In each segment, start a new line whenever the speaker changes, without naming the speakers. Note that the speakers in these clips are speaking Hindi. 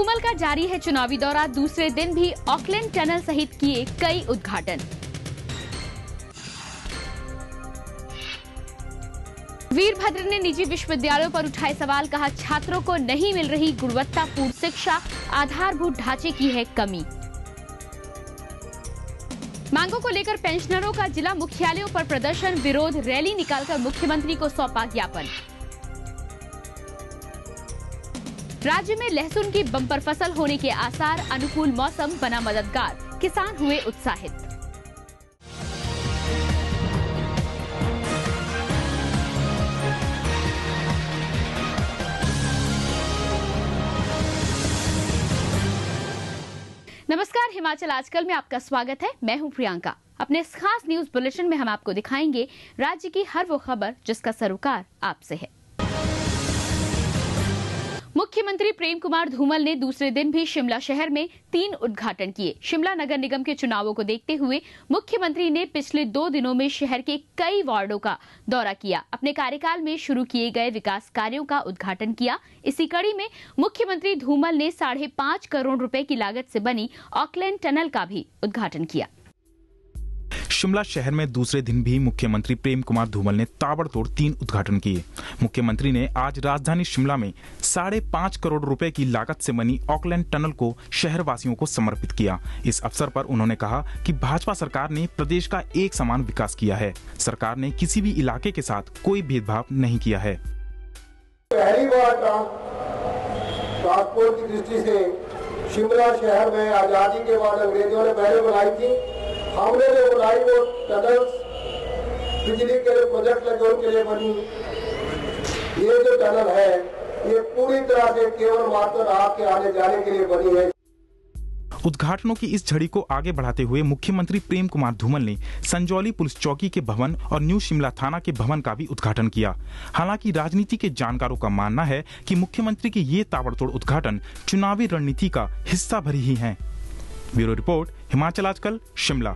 धूमल का जारी है चुनावी दौरा। दूसरे दिन भी ऑकलैंड टनल सहित किए कई उद्घाटन। वीरभद्र ने निजी विश्वविद्यालयों पर उठाए सवाल, कहा छात्रों को नहीं मिल रही गुणवत्तापूर्ण शिक्षा, आधारभूत ढांचे की है कमी। मांगों को लेकर पेंशनरों का जिला मुख्यालयों पर प्रदर्शन, विरोध रैली निकालकर मुख्यमंत्री को सौंपा ज्ञापन। राज्य में लहसुन की बम्पर फसल होने के आसार, अनुकूल मौसम बना मददगार, किसान हुए उत्साहित। नमस्कार, हिमाचल आजकल में आपका स्वागत है। मैं हूं प्रियंका। अपने इस खास न्यूज बुलेटिन में हम आपको दिखाएंगे राज्य की हर वो खबर जिसका सरोकार आपसे है। मुख्यमंत्री प्रेम कुमार धूमल ने दूसरे दिन भी शिमला शहर में 3 उद्घाटन किए। शिमला नगर निगम के चुनावों को देखते हुए मुख्यमंत्री ने पिछले 2 दिनों में शहर के कई वार्डों का दौरा किया। अपने कार्यकाल में शुरू किए गए विकास कार्यों का उद्घाटन किया। इसी कड़ी में मुख्यमंत्री धूमल ने 5.5 करोड़ रुपए की लागत से बनी ऑकलैंड टनल का भी उद्घाटन किया।
शिमला शहर में दूसरे दिन भी मुख्यमंत्री प्रेम कुमार धूमल ने ताबड़तोड़ 3 उद्घाटन किए। मुख्यमंत्री ने आज राजधानी शिमला में 5.5 करोड़ रुपए की लागत से बनी ऑकलैंड टनल को शहरवासियों को समर्पित किया। इस अवसर पर उन्होंने कहा कि भाजपा सरकार ने प्रदेश का एक समान विकास किया है। सरकार ने किसी भी इलाके के साथ कोई भेदभाव नहीं किया है।
पहली बार ट्रांसपोर्ट की दृष्टि से शिमला शहर में आजादी के बाद अंग्रेजों ने पहले बनाई थी। हमने जो बनाई वो टनल्स बिजली के लिए प्रोजेक्ट लगे उनके लिए बनी। ये जो टनल है ये पूरी तरह से केवल मात्र आपके आने जाने के लिए बनी है।
उद्घाटनों की इस झड़ी को आगे बढ़ाते हुए मुख्यमंत्री प्रेम कुमार धूमल ने संजौली पुलिस चौकी के भवन और न्यू शिमला थाना के भवन का भी उद्घाटन किया। हालांकि राजनीति के जानकारों का मानना है कि मुख्यमंत्री के ये ताबड़तोड़ उद्घाटन चुनावी रणनीति का हिस्सा भरी ही हैं। ब्यूरो रिपोर्ट, हिमाचल आजकल, शिमला।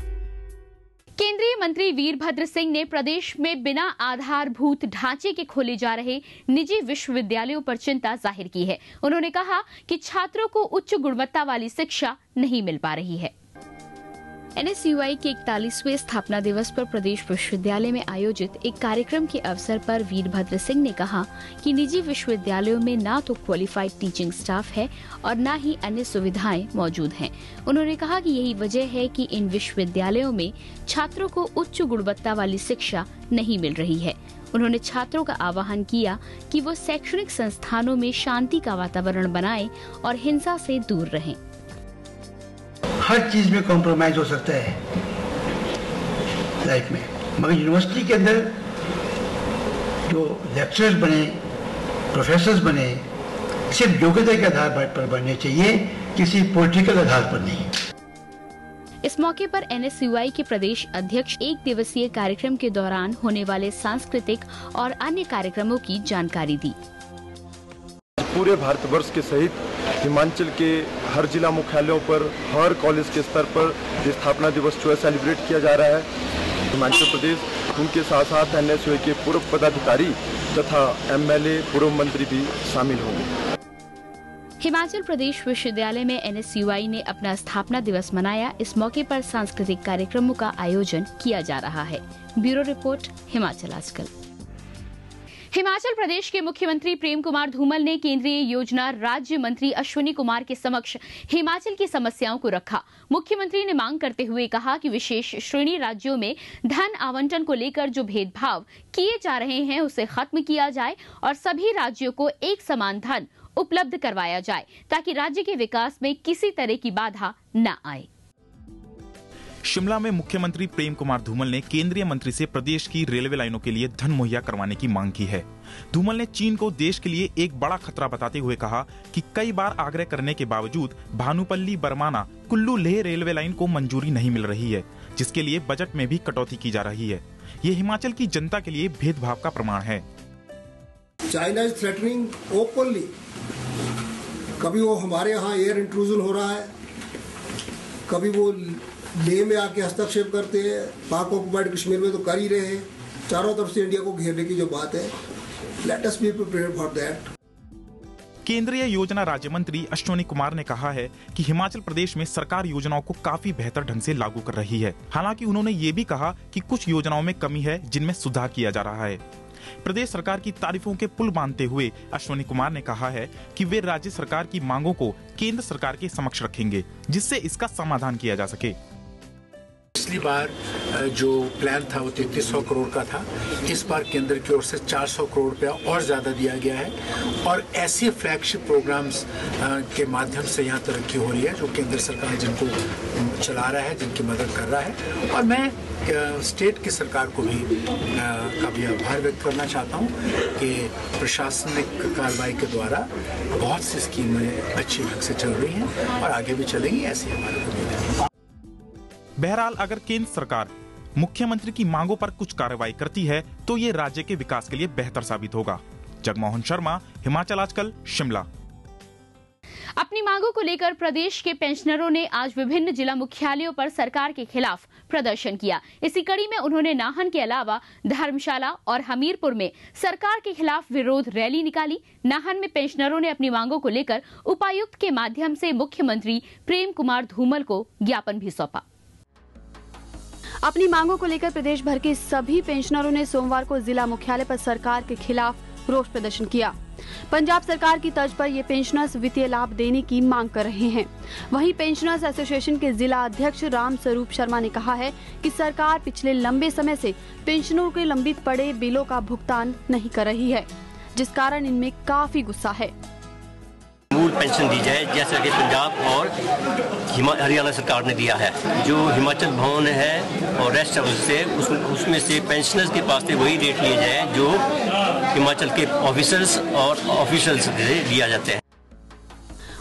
केंद्रीय मंत्री वीरभद्र सिंह ने प्रदेश में बिना आधारभूत ढांचे के खोले जा रहे निजी विश्वविद्यालयों पर चिंता जाहिर की है। उन्होंने कहा कि छात्रों को उच्च गुणवत्ता वाली शिक्षा नहीं मिल पा रही है। NSUI के 41वें स्थापना दिवस पर प्रदेश विश्वविद्यालय में आयोजित एक कार्यक्रम के अवसर पर वीरभद्र सिंह ने कहा कि निजी विश्वविद्यालयों में ना तो क्वालिफाइड टीचिंग स्टाफ है और न ही अन्य सुविधाएं मौजूद हैं। उन्होंने कहा कि यही वजह है कि इन विश्वविद्यालयों में छात्रों को उच्च गुणवत्ता वाली शिक्षा नहीं मिल रही है। उन्होंने छात्रों का आह्वान किया कि वो शैक्षणिक संस्थानों में शांति का वातावरण बनाएं और हिंसा से दूर रहें।
हर चीज में कॉम्प्रोमाइज हो सकता है लाइफ में, मगर यूनिवर्सिटी के अंदर जो लेक्चरर्स बने, प्रोफेसर्स बने, सिर्फ योग्यता के आधार पर बनने चाहिए, किसी पॉलिटिकल आधार पर नहीं।
इस मौके पर NSUI के प्रदेश अध्यक्ष एक दिवसीय कार्यक्रम के दौरान होने वाले सांस्कृतिक और अन्य कार्यक्रमों की जानकारी दी।
पूरे भारतवर्ष के सहित हिमाचल के हर जिला मुख्यालयों पर, हर कॉलेज के स्तर पर स्थापना दिवस जो है सेलिब्रेट किया जा रहा है। हिमाचल प्रदेश, उनके साथ साथ NSUI के पूर्व पदाधिकारी तथा MLA, पूर्व मंत्री भी शामिल होंगे।
हिमाचल प्रदेश विश्वविद्यालय में NSUI ने अपना स्थापना दिवस मनाया। इस मौके पर सांस्कृतिक कार्यक्रमों का आयोजन किया जा रहा है। ब्यूरो रिपोर्ट, हिमाचल आजकल। हिमाचल प्रदेश के मुख्यमंत्री प्रेम कुमार धूमल ने केंद्रीय योजना राज्य मंत्री अश्विनी कुमार के समक्ष हिमाचल की समस्याओं को रखा। मुख्यमंत्री ने मांग करते हुए कहा कि विशेष श्रेणी राज्यों में धन आवंटन को लेकर जो भेदभाव किए जा रहे हैं उसे खत्म किया जाए और सभी राज्यों को एक समान धन उपलब्ध करवाया जाए ताकि राज्य के विकास में किसी तरह की बाधा न आए।
शिमला में मुख्यमंत्री प्रेम कुमार धूमल ने केंद्रीय मंत्री से प्रदेश की रेलवे लाइनों के लिए धन मुहैया करवाने की मांग की है। धूमल ने चीन को देश के लिए एक बड़ा खतरा बताते हुए कहा कि कई बार आग्रह करने के बावजूद भानुपल्ली बरमाना कुल्लू लेह रेलवे लाइन को मंजूरी नहीं मिल रही है, जिसके लिए बजट में भी कटौती की जा रही है। ये हिमाचल की जनता के लिए भेदभाव का प्रमाण है।
China is threatening openly. कभी वो हमारे यहाँ एयर इंट्रूजन हो रहा है, कभी वो लेह में आके हस्तक्षेप करते हैं, पाक ऑक्युपाइड कश्मीर में तो कर ही रहे हैं। चारों तरफ से इंडिया को घेरने की जो बात है, let us be prepared for that.
केंद्रीय योजना राज्य मंत्री अश्विनी कुमार ने कहा है कि हिमाचल प्रदेश में सरकार योजनाओं को काफी बेहतर ढंग से लागू कर रही है। हालांकि उन्होंने ये भी कहा कि कुछ योजनाओं में कमी है जिनमें सुधार किया जा रहा है। प्रदेश सरकार की तारीफों के पुल बांधते हुए अश्विनी कुमार ने कहा है कि वे राज्य सरकार की मांगों को केंद्र सरकार के समक्ष रखेंगे, जिससे इसका समाधान किया जा सके।
पिछली बार जो प्लान था वो 3300 करोड़ का था। इस बार केंद्र की ओर से 400 करोड़ रुपया और ज़्यादा दिया गया है और ऐसे फ्लैगशिप प्रोग्राम्स के माध्यम से यहाँ तरक्की हो रही है जो केंद्र सरकार जिनको चला रहा है, जिनकी मदद कर रहा है। और मैं स्टेट की सरकार को भी आभार व्यक्त करना चाहता हूँ कि प्रशासनिक कार्रवाई के द्वारा बहुत सी स्कीमें अच्छी ढंग से चल रही हैं और आगे भी चलेंगी, ऐसी हमारी उम्मीद है।
बहरहाल अगर केंद्र सरकार मुख्यमंत्री की मांगों पर कुछ कार्रवाई करती है तो ये राज्य के विकास के लिए बेहतर साबित होगा। जगमोहन शर्मा, हिमाचल आजकल, शिमला।
अपनी मांगों को लेकर प्रदेश के पेंशनरों ने आज विभिन्न जिला मुख्यालयों पर सरकार के खिलाफ प्रदर्शन किया। इसी कड़ी में उन्होंने नाहन के अलावा धर्मशाला और हमीरपुर में सरकार के खिलाफ विरोध रैली निकाली। नाहन में पेंशनरों ने अपनी मांगों को लेकर उपायुक्त के माध्यम से मुख्यमंत्री प्रेम कुमार धूमल को ज्ञापन भी सौंपा।
अपनी मांगों को लेकर प्रदेश भर के सभी पेंशनरों ने सोमवार को जिला मुख्यालय पर सरकार के खिलाफ रोष प्रदर्शन किया। पंजाब सरकार की तर्ज पर ये पेंशनर्स वित्तीय लाभ देने की मांग कर रहे हैं। वहीं पेंशनर्स एसोसिएशन के जिला अध्यक्ष राम स्वरूप शर्मा ने कहा है कि सरकार पिछले लंबे समय से पेंशनरों के लंबित पड़े बिलों का भुगतान नहीं कर रही है, जिस कारण इनमें काफी गुस्सा है।
मूल पेंशन दी जाए जैसा कि पंजाब और हरियाणा सरकार ने दिया है। जो हिमाचल भवन है और रेस्ट से उसमें से पेंशनर्स के पास से वही रेट लिए जाए जो हिमाचल के ऑफिसर्स और ऑफिशियल्स से दिया जाते हैं।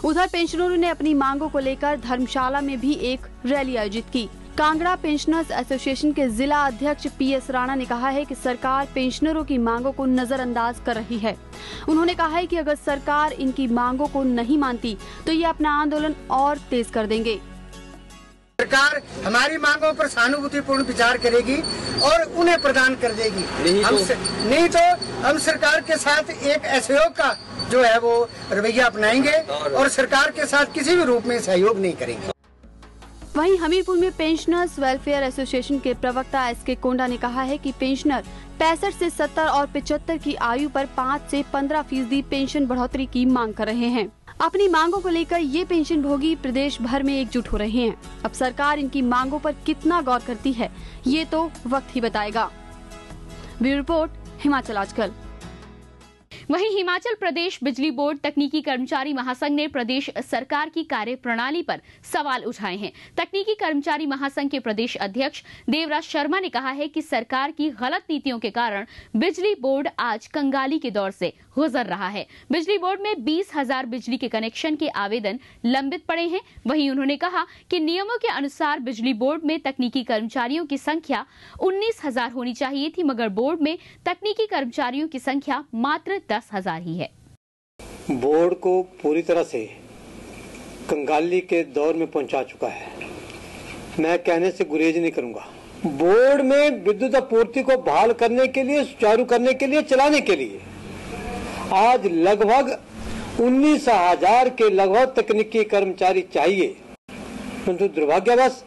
उधर पेंशनरों ने अपनी मांगों को लेकर धर्मशाला में भी एक रैली आयोजित की। कांगड़ा पेंशनर्स एसोसिएशन के जिला अध्यक्ष PS राणा ने कहा है कि सरकार पेंशनरों की मांगों को नजरअंदाज कर रही है। उन्होंने कहा है कि अगर सरकार इनकी मांगों को नहीं मानती तो ये अपना आंदोलन और तेज कर देंगे।
सरकार हमारी मांगों पर सहानुभूतिपूर्ण विचार करेगी और उन्हें प्रदान कर देगी। नहीं तो हम सरकार के साथ एक असहयोग का जो है वो रवैया अपनाएंगे और सरकार के साथ किसी भी रूप में सहयोग नहीं करेंगे।
वहीं हमीरपुर में पेंशनर्स वेलफेयर एसोसिएशन के प्रवक्ता SK कोंडा ने कहा है कि पेंशनर 65 से 70 और 75 की आयु पर 5 से 15% पेंशन बढ़ोतरी की मांग कर रहे हैं। अपनी मांगों को लेकर ये पेंशन भोगी प्रदेश भर में एकजुट हो रहे हैं। अब सरकार इनकी मांगों पर कितना गौर करती है ये तो वक्त ही बताएगा। ब्यूरो रिपोर्ट, हिमाचल आजकल।
वहीं हिमाचल प्रदेश बिजली बोर्ड तकनीकी कर्मचारी महासंघ ने प्रदेश सरकार की कार्यप्रणाली पर सवाल उठाए हैं। तकनीकी कर्मचारी महासंघ के प्रदेश अध्यक्ष देवराज शर्मा ने कहा है कि सरकार की गलत नीतियों के कारण बिजली बोर्ड आज कंगाली के दौर से गुजर रहा है। बिजली बोर्ड में 20,000 बिजली के कनेक्शन के आवेदन लंबित पड़े हैं। वहीं उन्होंने कहा कि नियमों के अनुसार बिजली बोर्ड में तकनीकी कर्मचारियों की संख्या 19,000 होनी चाहिए थी, मगर बोर्ड में तकनीकी कर्मचारियों की संख्या मात्र 10,000 ही है।
बोर्ड को पूरी तरह से कंगाली के दौर में पहुंचा चुका है। मैं कहने से गुरेज नहीं करूंगा। बोर्ड में विद्युत आपूर्ति को बहाल करने के लिए, सुचारू करने के लिए, चलाने के लिए आज लगभग 19,000 के लगभग तकनीकी कर्मचारी चाहिए, परंतु दुर्भाग्यवश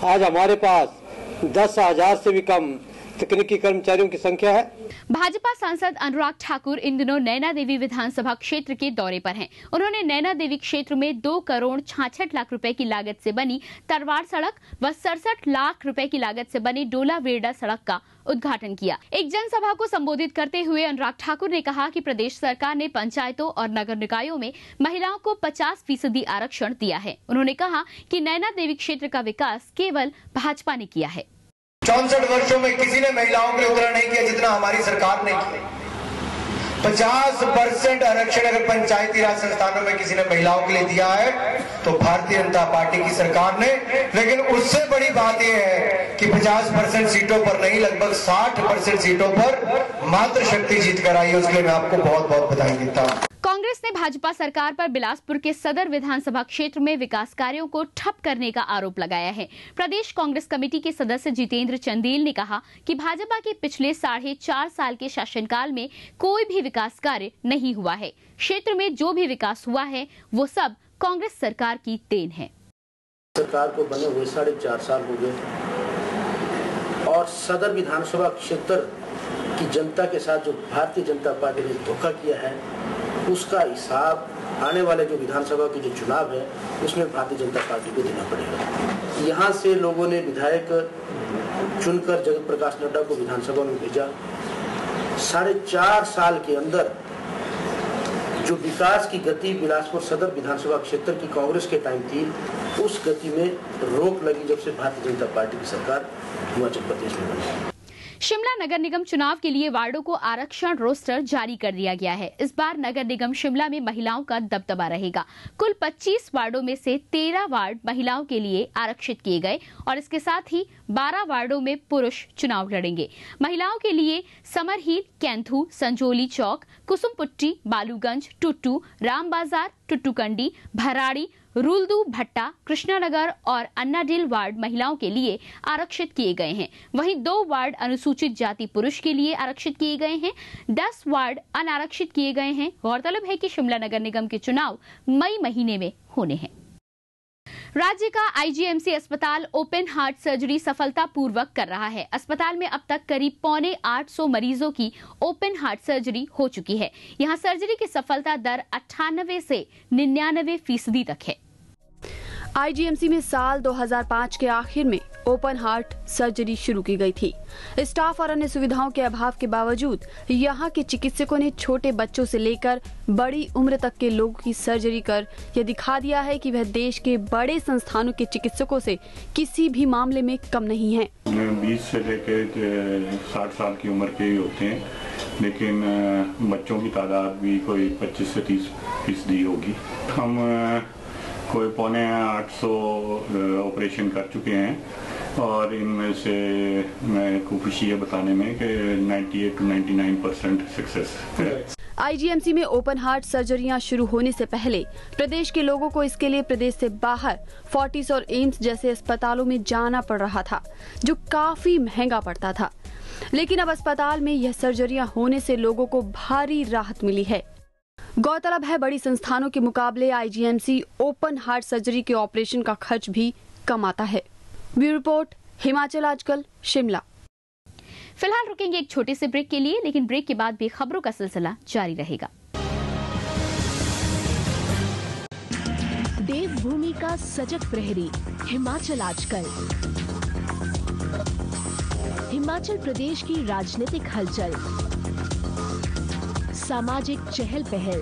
आज हमारे पास 10,000 से भी कम तकनीकी कर्मचारियों की संख्या है।
भाजपा सांसद अनुराग ठाकुर इन दिनों नैना देवी विधानसभा क्षेत्र के दौरे पर हैं। उन्होंने नैना देवी क्षेत्र में 2 करोड़ 66 लाख रुपए की लागत से बनी तरवार सड़क व 67 लाख रुपए की लागत से बनी डोला वेरडा सड़क का उद्घाटन किया। एक जनसभा को संबोधित करते हुए अनुराग ठाकुर ने कहा कि प्रदेश सरकार ने पंचायतों और नगर निकायों में महिलाओं को 50% आरक्षण दिया है। उन्होंने कहा कि नैना देवी क्षेत्र का विकास केवल भाजपा ने किया है।
64 वर्षों में किसी ने महिलाओं के लिए उतना नहीं किया जितना हमारी सरकार ने किया। 50% आरक्षण अगर पंचायती राज संस्थानों में किसी ने महिलाओं के लिए दिया है तो भारतीय जनता पार्टी की सरकार ने। लेकिन उससे बड़ी बात यह है कि 50% सीटों पर नहीं, लगभग 60% सीटों पर मात्र शक्ति जीत कर आई है। उसके लिए मैं आपको बहुत बहुत बधाई देता हूं।
कांग्रेस ने भाजपा सरकार पर बिलासपुर के सदर विधानसभा क्षेत्र में विकास कार्यों को ठप करने का आरोप लगाया है। प्रदेश कांग्रेस कमेटी के सदस्य जितेंद्र चंदेल ने कहा कि भाजपा के पिछले 4.5 साल के शासनकाल में कोई भी विकास कार्य नहीं हुआ है। क्षेत्र में जो भी विकास हुआ है वो सब कांग्रेस सरकार की देन है।
सरकार को बने हुए 4.5 साल हो गए और सदर विधानसभा क्षेत्र की जनता के साथ जो भारतीय जनता पार्टी ने धोखा किया है उसका हिसाब आने वाले जो विधानसभा के जो चुनाव है उसमें भारतीय जनता पार्टी को देना पड़ेगा। यहाँ से लोगों ने विधायक चुनकर जगत प्रकाश नड्डा को विधानसभा में भेजा। 4.5 साल के अंदर जो विकास की गति बिलासपुर सदर विधानसभा क्षेत्र की कांग्रेस के टाइम थी उस गति में रोक लगी जब से भारतीय जनता पार्टी की सरकार हिमाचल प्रदेश में बनी।
शिमला नगर निगम चुनाव के लिए वार्डों को आरक्षण रोस्टर जारी कर दिया गया है। इस बार नगर निगम शिमला में महिलाओं का दबदबा रहेगा। कुल 25 वार्डों में से 13 वार्ड महिलाओं के लिए आरक्षित किए गए और इसके साथ ही 12 वार्डों में पुरुष चुनाव लड़ेंगे। महिलाओं के लिए समरहील, कैंथू, संजोली चौक, कुसुमपुट्टी, बालूगंज, टुट्टू, राम बाजार, टुट्टूकंडी, भराड़ी, रुलदू, भट्टा, कृष्णानगर और अन्नाडिल वार्ड महिलाओं के लिए आरक्षित किए गए हैं। वहीं 2 वार्ड अनुसूचित जाति पुरुष के लिए आरक्षित किए गए हैं। 10 वार्ड अनारक्षित किए गए हैं। गौरतलब है कि शिमला नगर निगम के चुनाव मई महीने में होने हैं। राज्य का आईजीएमसी अस्पताल ओपन हार्ट सर्जरी सफलतापूर्वक कर रहा है। अस्पताल में अब तक करीब 850 मरीजों की ओपन हार्ट सर्जरी हो चुकी है। यहां सर्जरी की सफलता दर 98 से 99% तक है।
आईजीएमसी में साल 2005 के आखिर में ओपन हार्ट सर्जरी शुरू की गई थी। स्टाफ और अन्य सुविधाओं के अभाव के बावजूद यहां के चिकित्सकों ने छोटे बच्चों से लेकर बड़ी उम्र तक के लोगों की सर्जरी कर यह दिखा दिया है कि वह देश के बड़े संस्थानों के चिकित्सकों से किसी भी मामले में कम नहीं है।
20 से लेकर 60 साल की उम्र के ही होते हैं, लेकिन बच्चों की तादाद भी कोई 25 से 30% होगी। हम कोई 750 ऑपरेशन कर चुके हैं और इनमें से मैं को खुशी है बताने में कि 98 to 99% सक्सेस है।
आईजीएमसी में ओपन हार्ट सर्जरियां शुरू होने से पहले प्रदेश के लोगों को इसके लिए प्रदेश से बाहर फोर्टिस और एम्स जैसे अस्पतालों में जाना पड़ रहा था, जो काफी महंगा पड़ता था। लेकिन अब अस्पताल में यह सर्जरियां होने से लोगों को भारी राहत मिली है। गौरतलब है बड़ी संस्थानों के मुकाबले आईजीएमसी ओपन हार्ट सर्जरी के ऑपरेशन का खर्च भी कम आता है। ब्यूरो रिपोर्ट, हिमाचल आजकल, शिमला।
फिलहाल रुकेंगे एक छोटे से ब्रेक के लिए, लेकिन ब्रेक के बाद भी खबरों का सिलसिला जारी रहेगा।
देवभूमि का सजग प्रहरी, हिमाचल आजकल। हिमाचल प्रदेश की राजनीतिक हलचल, सामाजिक चहल पहल,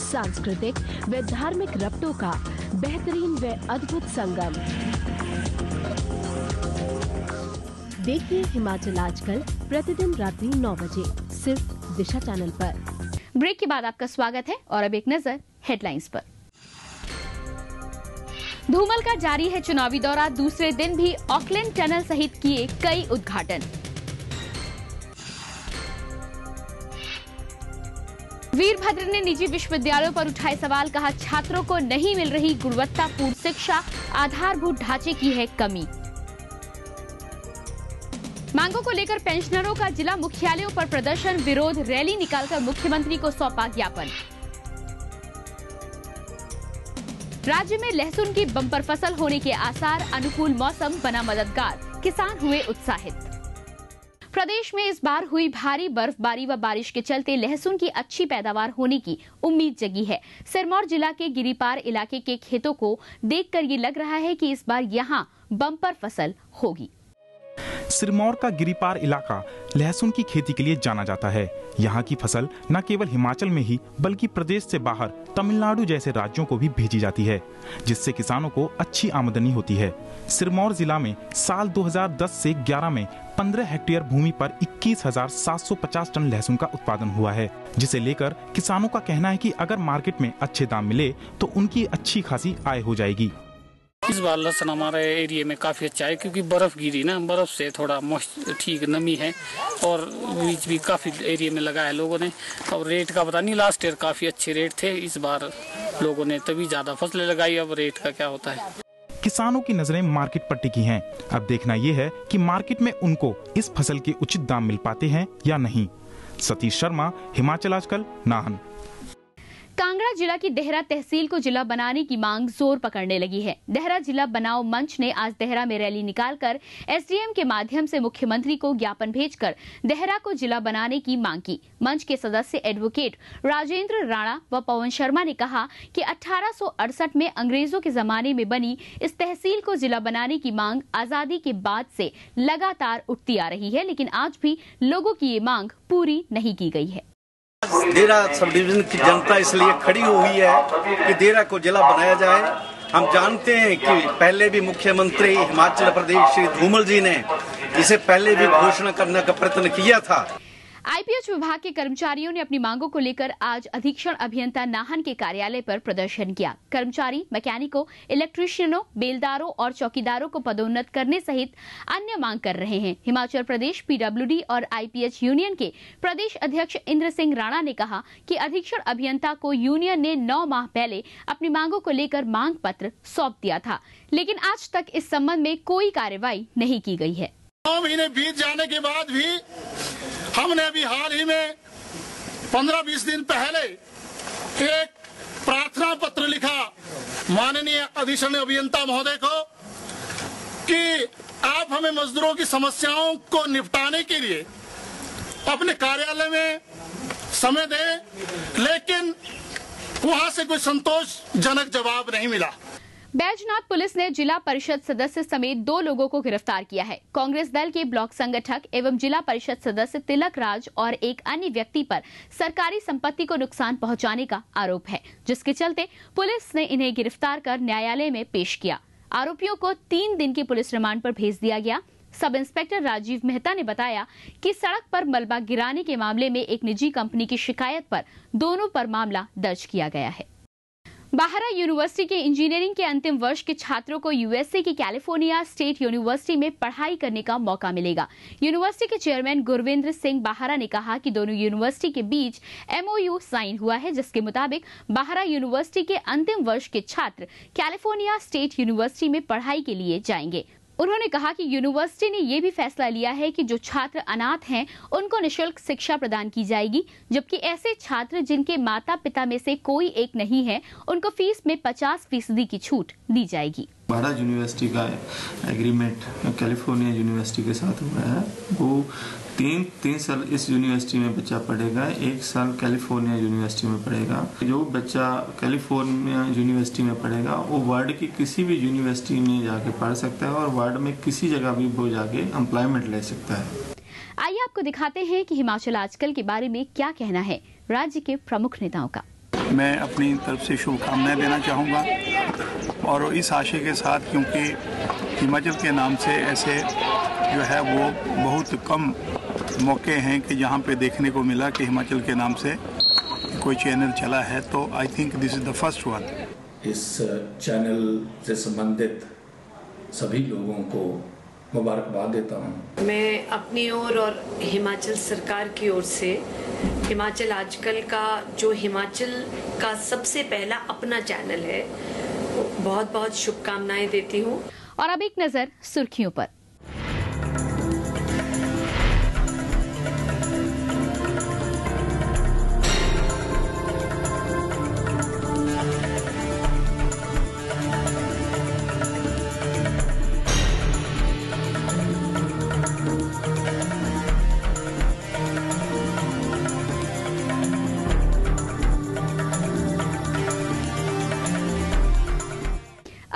सांस्कृतिक व धार्मिक रबतों का बेहतरीन व अद्भुत संगम। देखिए हिमाचल आजकल प्रतिदिन रात्रि 9 बजे सिर्फ दिशा चैनल पर।
ब्रेक के बाद आपका स्वागत है और अब एक नजर हेडलाइंस पर। धूमल का जारी है चुनावी दौरा। दूसरे दिन भी ऑकलैंड टनल सहित किए कई उद्घाटन। वीरभद्र ने निजी विश्वविद्यालयों पर उठाए सवाल, कहा छात्रों को नहीं मिल रही गुणवत्तापूर्ण शिक्षा, आधारभूत ढांचे की है कमी। मांगों को लेकर पेंशनरों का जिला मुख्यालयों पर प्रदर्शन, विरोध रैली निकालकर मुख्यमंत्री को सौंपा ज्ञापन। राज्य में लहसुन की बम्पर फसल होने के आसार, अनुकूल मौसम बना मददगार, किसान हुए उत्साहित। प्रदेश में इस बार हुई भारी बर्फबारी व बारिश के चलते लहसुन की अच्छी पैदावार होने की उम्मीद जगी है। सिरमौर जिला के गिरिपार इलाके के खेतों को देखकर ये लग रहा है कि इस बार यहां बम्पर फसल होगी।
सिरमौर का गिरिपार इलाका लहसुन की खेती के लिए जाना जाता है। यहाँ की फसल न केवल हिमाचल में ही बल्कि प्रदेश से बाहर तमिलनाडु जैसे राज्यों को भी भेजी जाती है, जिससे किसानों को अच्छी आमदनी होती है। सिरमौर जिला में साल 2010 से 11 में 15 हेक्टेयर भूमि पर 21,750 टन लहसुन का उत्पादन हुआ है, जिसे लेकर किसानों का कहना है कि अगर मार्केट में अच्छे दाम मिले तो उनकी अच्छी खासी आय हो जाएगी।
इस बार लहसुन हमारे एरिया में काफ़ी अच्छा है क्योंकि बर्फ़ गिरी ना, बर्फ़ से थोड़ा ठीक नमी है और बीज भी काफ़ी एरिया में लगाया लोगों ने। और रेट का पता नहीं, लास्ट ईयर काफ़ी अच्छे रेट थे, इस बार लोगों ने तभी ज़्यादा फसलें लगाई। अब रेट का क्या होता है।
किसानों की नजरें मार्केट पर टिकी हैं। अब देखना ये है कि मार्केट में उनको इस फसल के उचित दाम मिल पाते हैं या नहीं। सतीश शर्मा, हिमाचल आजकल, नाहन।
कांगड़ा जिला की देहरा तहसील को जिला बनाने की मांग जोर पकड़ने लगी है। देहरा जिला बनाओ मंच ने आज देहरा में रैली निकालकर एसडीएम के माध्यम से मुख्यमंत्री को ज्ञापन भेजकर देहरा को जिला बनाने की मांग की। मंच के सदस्य एडवोकेट राजेंद्र राणा व पवन शर्मा ने कहा कि 1868 में अंग्रेजों के जमाने में बनी इस तहसील को जिला बनाने की मांग आजादी के बाद से लगातार उठती आ रही है, लेकिन आज भी लोगों की ये मांग पूरी नहीं की गई है।
देहरा सब डिवीजन की जनता इसलिए खड़ी हुई है कि देहरा को जिला बनाया जाए। हम जानते हैं कि पहले भी मुख्यमंत्री हिमाचल प्रदेश श्री धूमल जी ने इसे पहले भी घोषणा करने का प्रयत्न किया था।
आईपीएच विभाग के कर्मचारियों ने अपनी मांगों को लेकर आज अधीक्षण अभियंता नाहन के कार्यालय पर प्रदर्शन किया। कर्मचारी मैकेनिकों, इलेक्ट्रीशियनों, बेलदारों और चौकीदारों को पदोन्नत करने सहित अन्य मांग कर रहे हैं। हिमाचल प्रदेश पीडब्ल्यूडी और आईपीएच यूनियन के प्रदेश अध्यक्ष इंद्र सिंह राणा ने कहा कि अधीक्षण अभियंता को यूनियन ने 9 माह पहले अपनी मांगों को लेकर मांग पत्र सौंप दिया था, लेकिन आज तक इस संबंध में कोई कार्रवाई नहीं की गई है।
9 महीने बीत जाने के बाद भी हमने अभी हाल ही में 15-20 दिन पहले एक प्रार्थना पत्र लिखा माननीय अधीक्षण अभियंता महोदय को कि आप हमें मजदूरों की समस्याओं को निपटाने के लिए अपने कार्यालय में समय दें, लेकिन वहां से कोई संतोषजनक जवाब नहीं मिला।
बैजनाथ पुलिस ने जिला परिषद सदस्य समेत 2 लोगों को गिरफ्तार किया है। कांग्रेस दल के ब्लॉक संगठक एवं जिला परिषद सदस्य तिलक राज और एक अन्य व्यक्ति पर सरकारी संपत्ति को नुकसान पहुंचाने का आरोप है, जिसके चलते पुलिस ने इन्हें गिरफ्तार कर न्यायालय में पेश किया। आरोपियों को 3 दिन के पुलिस रिमांड पर भेज दिया गया। सब इंस्पेक्टर राजीव मेहता ने बताया कि सड़क पर मलबा गिराने के मामले में एक निजी कंपनी की शिकायत पर दोनों पर मामला दर्ज किया गया है। बाहरा यूनिवर्सिटी के इंजीनियरिंग के अंतिम वर्ष के छात्रों को यूएसए की कैलिफोर्निया स्टेट यूनिवर्सिटी में पढ़ाई करने का मौका मिलेगा। यूनिवर्सिटी के चेयरमैन गुरविंद्र सिंह बाहरा ने कहा कि दोनों यूनिवर्सिटी के बीच एमओयू साइन हुआ है, जिसके मुताबिक बाहरा यूनिवर्सिटी के अंतिम वर्ष के छात्र कैलिफोर्निया स्टेट यूनिवर्सिटी में पढ़ाई के लिए जाएंगे। उन्होंने कहा कि यूनिवर्सिटी ने यह भी फैसला लिया है कि जो छात्र अनाथ हैं उनको निःशुल्क शिक्षा प्रदान की जाएगी, जबकि ऐसे छात्र जिनके माता पिता में से कोई एक नहीं है उनको फीस में 50% की छूट दी जाएगी।
बाहरा यूनिवर्सिटी का एग्रीमेंट कैलिफोर्निया यूनिवर्सिटी के साथ हुआ है। वो 3 साल इस यूनिवर्सिटी में बच्चा पढ़ेगा, 1 साल कैलिफोर्निया यूनिवर्सिटी में पढ़ेगा। जो बच्चा कैलिफोर्निया यूनिवर्सिटी में पढ़ेगा वो वर्ल्ड की किसी भी यूनिवर्सिटी में जाके पढ़ सकता है और वर्ल्ड में किसी जगह भी वो जाके एम्प्लॉयमेंट ले सकता है।
आइए आपको दिखाते हैं कि हिमाचल आजकल के बारे में क्या कहना है राज्य के प्रमुख नेताओं का।
मैं अपनी तरफ से शुभकामनाएं देना चाहूँगा और इस आशय के साथ, क्योंकि हिमाचल के नाम से ऐसे जो है वो बहुत कम मौके हैं कि जहाँ पे देखने को मिला कि हिमाचल के नाम से कोई चैनल चला है, तो I think this is the first one.
इस चैनल से संबंधित सभी लोगों को मुबारकबाद देता हूँ।
मैं अपनी ओर और हिमाचल सरकार की ओर से हिमाचल आजकल का जो हिमाचल का सबसे पहला अपना चैनल है, बहुत बहुत शुभकामनाएं देती हूँ।
और अब एक नजर सुर्खियों पर।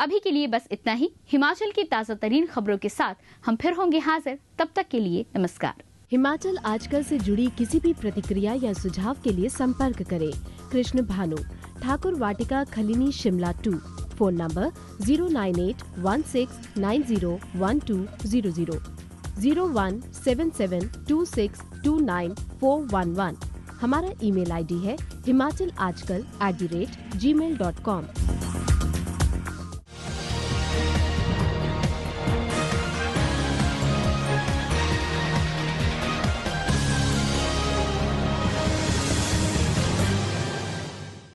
अभी के लिए बस इतना ही। हिमाचल की ताजा तरीन खबरों के साथ हम फिर होंगे हाजिर। तब तक के लिए नमस्कार।
हिमाचल आजकल से जुड़ी किसी भी प्रतिक्रिया या सुझाव के लिए संपर्क करें कृष्ण भानु, ठाकुर वाटिका, खलीनी, शिमला 2। Phone number 09816901200, 01772629411। हमारा ईमेल आईडी है himachalasajkal@gmail.com।